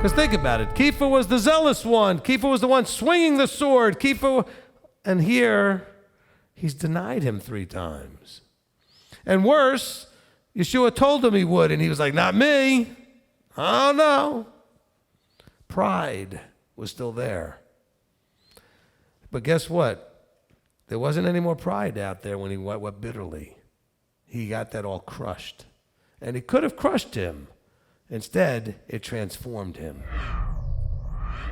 Because think about it. Kepha was the zealous one. Kepha was the one swinging the sword. And here, he's denied him 3 times. And worse, Yeshua told him he would, and he was like, not me. Oh, no. Pride was still there. But guess what? There wasn't any more pride out there when he wept bitterly. He got that all crushed. And it could have crushed him. Instead, it transformed him.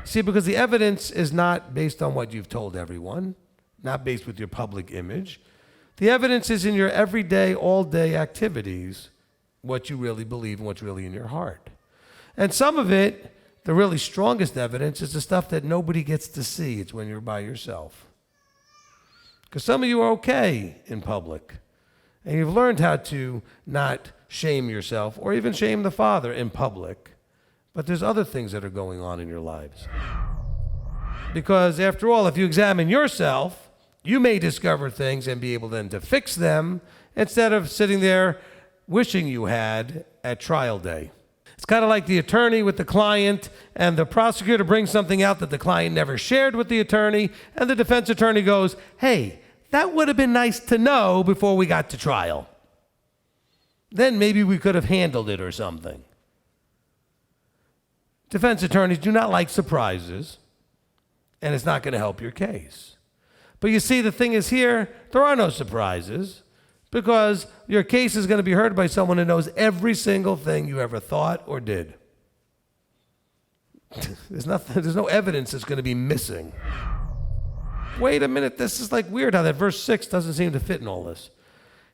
See, because the evidence is not based on what you've told everyone, not based with your public image. The evidence is in your everyday, all-day activities, what you really believe and what's really in your heart. And some of it, the really strongest evidence, is the stuff that nobody gets to see. It's when you're by yourself. Because some of you are okay in public, and you've learned how to not shame yourself or even shame the Father in public. But there's other things that are going on in your lives. Because after all, if you examine yourself, you may discover things and be able then to fix them instead of sitting there wishing you had at trial day. It's kind of like the attorney with the client, and the prosecutor brings something out that the client never shared with the attorney, and the defense attorney goes, hey, that would have been nice to know before we got to trial. Then maybe we could have handled it or something. Defense attorneys do not like surprises, and it's not going to help your case. But you see, the thing is here, there are no surprises, because your case is going to be heard by someone who knows every single thing you ever thought or did. There's no evidence that's going to be missing. Wait a minute, this is like weird how that verse 6 doesn't seem to fit in all this.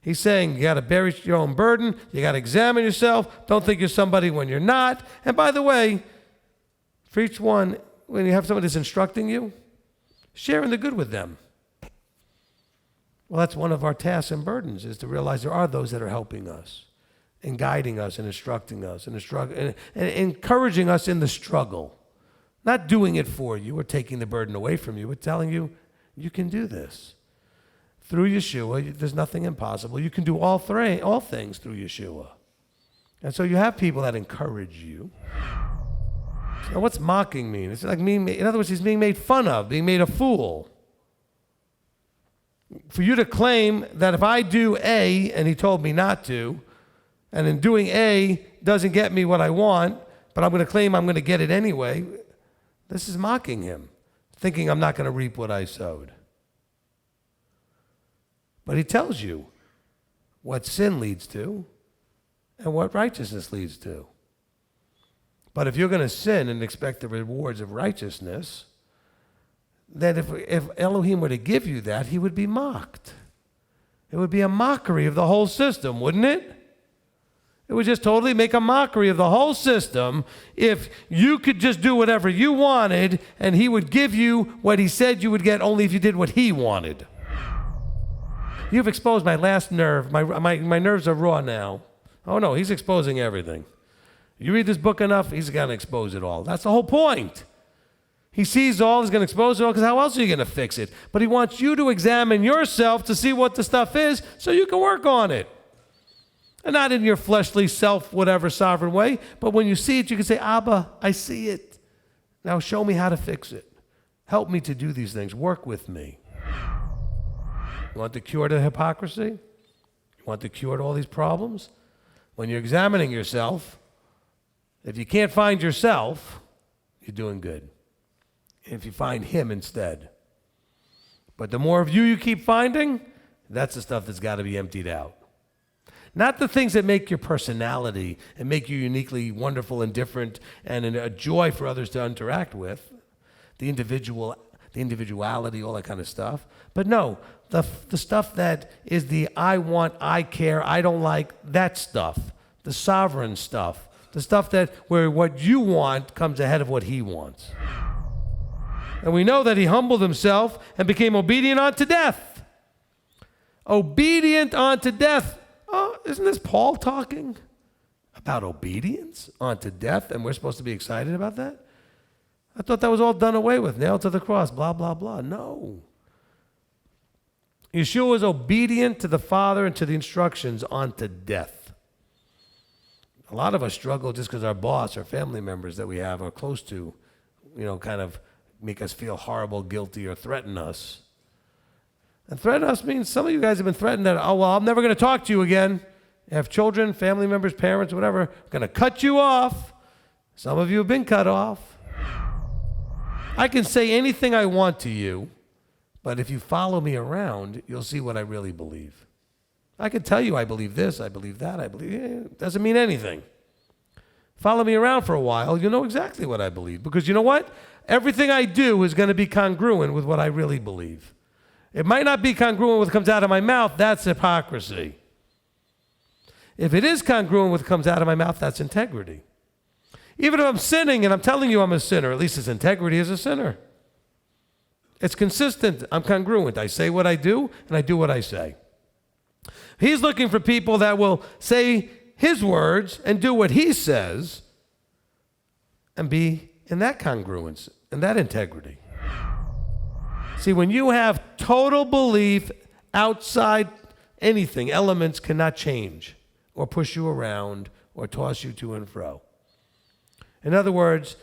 He's saying you got to bear your own burden, you got to examine yourself, don't think you're somebody when you're not. And by the way, for each one, when you have somebody that's instructing you, sharing the good with them. Well, that's one of our tasks and burdens, is to realize there are those that are helping us and guiding us and instructing us and encouraging us in the struggle. Not doing it for you or taking the burden away from you, but telling you, you can do this. Through Yeshua, there's nothing impossible. You can do all things through Yeshua. And so you have people that encourage you. Now, what's mocking mean? It's like in other words, he's being made fun of, being made a fool. For you to claim that if I do A and he told me not to, and in doing A doesn't get me what I want, but I'm going to claim I'm going to get it anyway, this is mocking him, thinking I'm not going to reap what I sowed. But he tells you what sin leads to and what righteousness leads to. But if you're going to sin and expect the rewards of righteousness, then if Elohim were to give you that, he would be mocked. It would be a mockery of the whole system, wouldn't it? It would just totally make a mockery of the whole system if you could just do whatever you wanted and he would give you what he said you would get only if you did what he wanted. You've exposed my last nerve. My nerves are raw now. Oh no, he's exposing everything. You read this book enough, he's going to expose it all. That's the whole point. He sees all, he's going to expose it all, because how else are you going to fix it? But he wants you to examine yourself to see what the stuff is so you can work on it. And not in your fleshly self-whatever sovereign way, but when you see it, you can say, Abba, I see it. Now show me how to fix it. Help me to do these things. Work with me. You want the cure to hypocrisy? You want the cure to all these problems? When you're examining yourself, if you can't find yourself, you're doing good. If you find him instead. But the more of you keep finding, that's the stuff that's got to be emptied out. Not the things that make your personality and make you uniquely wonderful and different and a joy for others to interact with, the individuality, all that kind of stuff. But no, the stuff that is the I want, I care, I don't like, that stuff, the sovereign stuff, the stuff that where what you want comes ahead of what he wants. And we know that he humbled himself and became obedient unto death. Obedient unto death. Oh, isn't this Paul talking about obedience unto death? And we're supposed to be excited about that? I thought that was all done away with, nailed to the cross, blah, blah, blah. No. Yeshua was obedient to the Father and to the instructions unto death. A lot of us struggle just because our boss or family members that we have are close to, kind of make us feel horrible, guilty, or threaten us. And threaten us means some of you guys have been threatened that, I'm never going to talk to you again. You have children, family members, parents, whatever. I'm going to cut you off. Some of you have been cut off. I can say anything I want to you, but if you follow me around, you'll see what I really believe. I can tell you I believe this, I believe that, it doesn't mean anything. Follow me around for a while, you'll know exactly what I believe. Because you know what? Everything I do is going to be congruent with what I really believe. It might not be congruent with what comes out of my mouth, that's hypocrisy. If it is congruent with what comes out of my mouth, that's integrity. Even if I'm sinning and I'm telling you I'm a sinner, at least it's integrity as a sinner. It's consistent, I'm congruent. I say what I do, and I do what I say. He's looking for people that will say his words and do what he says and be in that congruence and that integrity. See, when you have total belief outside anything, elements cannot change or push you around or toss you to and fro. In other words,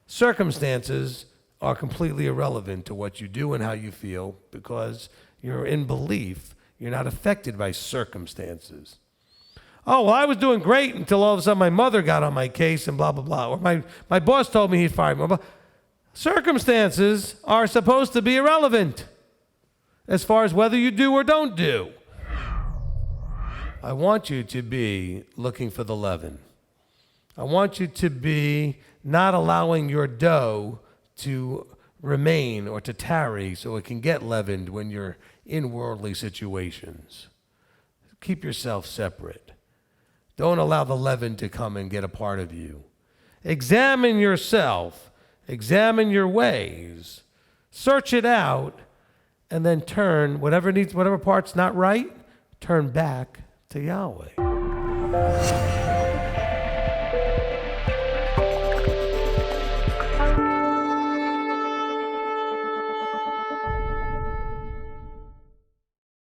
circumstances are completely irrelevant to what you do and how you feel because you're in belief. You're not affected by circumstances. Oh, well, I was doing great until all of a sudden my mother got on my case and blah, blah, blah. Or my boss told me he'd fire me. Circumstances are supposed to be irrelevant as far as whether you do or don't do. I want you to be looking for the leaven. I want you to be not allowing your dough to remain or to tarry so it can get leavened when you're in worldly situations. Keep yourself separate. Don't allow the leaven to come and get a part of you. Examine yourself. Examine your ways. Search it out, and then turn whatever part's not right, turn back to Yahweh.